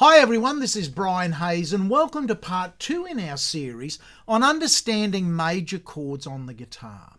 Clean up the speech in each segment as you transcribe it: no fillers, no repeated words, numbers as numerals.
Hi everyone, this is Brian Hayes and welcome to part 2 in our series on understanding major chords on the guitar.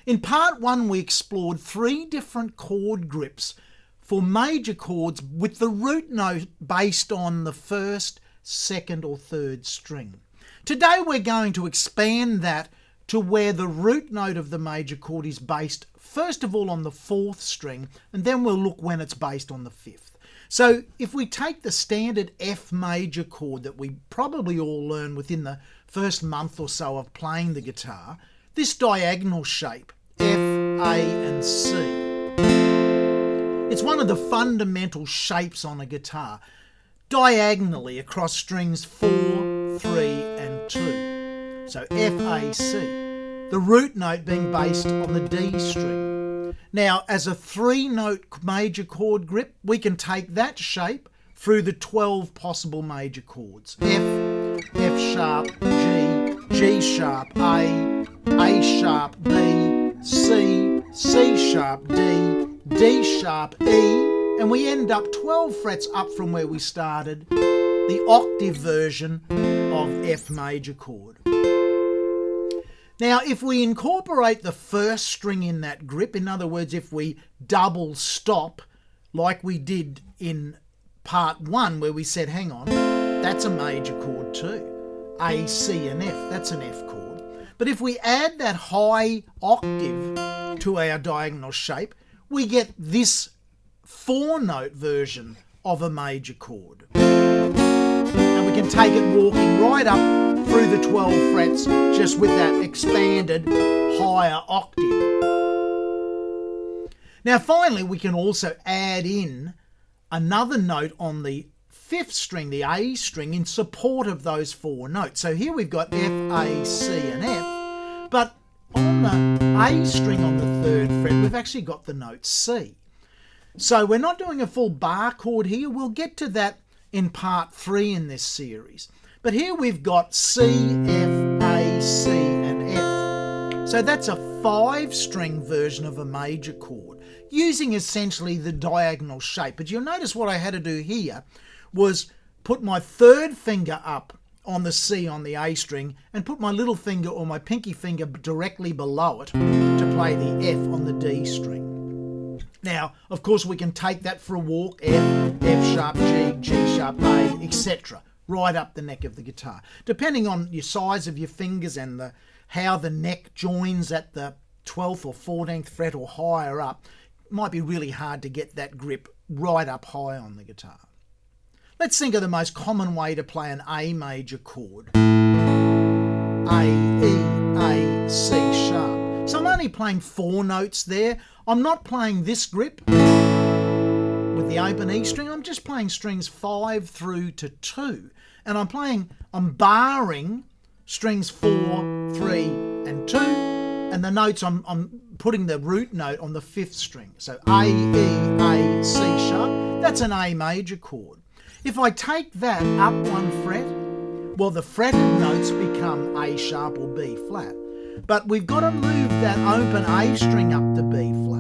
In part 1 we explored 3 different chord grips for major chords with the root note based on the first, second or third string. Today we're going to expand that to where the root note of the major chord is based first of all on the 4th string, and then we'll look when it's based on the 5th. So if we take the standard F major chord that we probably all learn within the first month or so of playing the guitar, this diagonal shape, F, A and C, it's one of the fundamental shapes on a guitar, diagonally across strings 4, 3 and 2. So F, A, C, the root note being based on the D string. Now, as a 3-note major chord grip, we can take that shape through the 12 possible major chords. F, F sharp, G, G sharp, A sharp, B, C, C sharp, D, D sharp, E, and we end up 12 frets up from where we started, the octave version of F major chord. Now, if we incorporate the first string in that grip, in other words, if we double stop like we did in part 1 where we said, hang on, that's a major chord too. A, C and F, that's an F chord. But if we add that high octave to our diagonal shape, we get this 4-note version of a major chord. And we can take it walking right up through the 12 frets just with that expanded higher octave. Now finally we can also add in another note on the 5th string, the A string, in support of those 4 notes. So here we've got F, A, C and F, but on the A string on the 3rd fret we've actually got the note C. So we're not doing a full bar chord here, we'll get to that in part 3 in this series. But here we've got C, F, A, C and F. So that's a 5-string version of a major chord, using essentially the diagonal shape. But you'll notice what I had to do here was put my 3rd finger up on the C on the A string and put my little finger or my pinky finger directly below it to play the F on the D string. Now, of course, we can take that for a walk, F, F sharp, G, G sharp, A, etc., right up the neck of the guitar. Depending on your size of your fingers and how the neck joins at the 12th or 14th fret or higher up, it might be really hard to get that grip right up high on the guitar. Let's think of the most common way to play an A major chord. A, E, A, C sharp. So I'm only playing 4 notes there. I'm not playing this grip with the open E string, I'm just playing strings 5 through to 2. And I'm barring strings 4, 3 and 2. And the notes, I'm putting the root note on the 5th string. So A, E, A, C sharp, that's an A major chord. If I take that up 1 fret, well, the fretted notes become A sharp or B flat. But we've got to move that open A string up to B flat.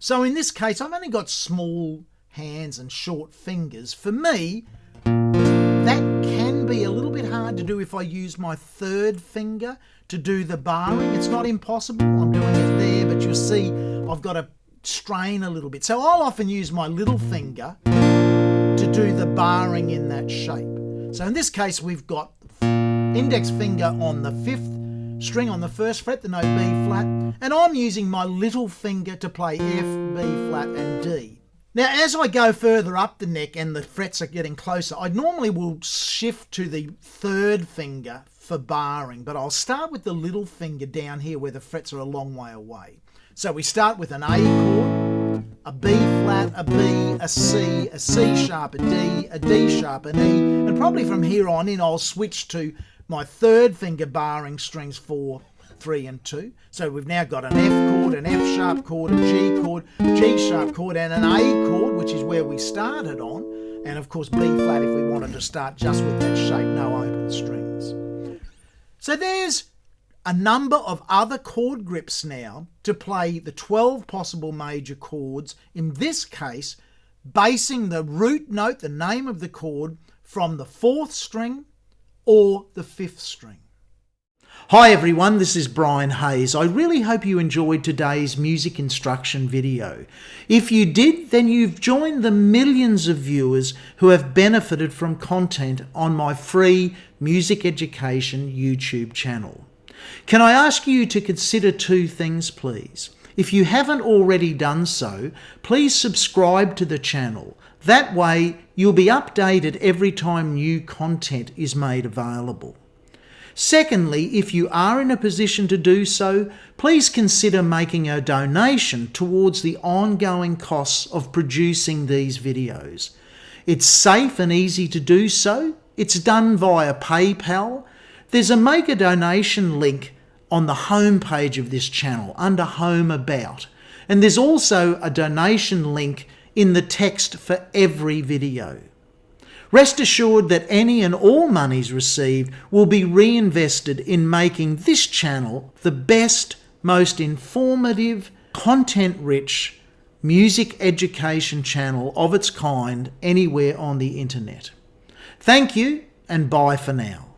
So in this case, I've only got small hands and short fingers. For me, that can be a little bit hard to do if I use my 3rd finger to do the barring. It's not impossible. I'm doing it there, but you'll see I've got to strain a little bit. So I'll often use my little finger to do the barring in that shape. So in this case, we've got index finger on the 5th string on the 1st fret, the note B flat, and I'm using my little finger to play F, B flat and D. Now as I go further up the neck and the frets are getting closer, I normally will shift to the 3rd finger for barring, but I'll start with the little finger down here where the frets are a long way away. So we start with an A chord, a B flat, a B, a C sharp, a D sharp, an E, and probably from here on in I'll switch to my 3rd finger barring strings 4, 3 and 2. So we've now got an F chord, an F sharp chord, a G chord, G sharp chord and an A chord, which is where we started on, and of course B flat if we wanted to start just with that shape, no open strings. So there's a number of other chord grips now to play the 12 possible major chords, in this case basing the root note, the name of the chord, from the 4th string or the 5th string. Hi everyone, this is Brian Hayes. I really hope you enjoyed today's music instruction video. If you did, then you've joined the millions of viewers who have benefited from content on my free music education YouTube channel. Can I ask you to consider 2 things, please? If you haven't already done so, please subscribe to the channel. That way, you'll be updated every time new content is made available. Secondly, if you are in a position to do so, please consider making a donation towards the ongoing costs of producing these videos. It's safe and easy to do so. It's done via PayPal. There's a Make a Donation link on the home page of this channel under Home About. And there's also a donation link in the text for every video. Rest assured that any and all monies received will be reinvested in making this channel the best, most informative, content-rich music education channel of its kind anywhere on the internet. Thank you and bye for now.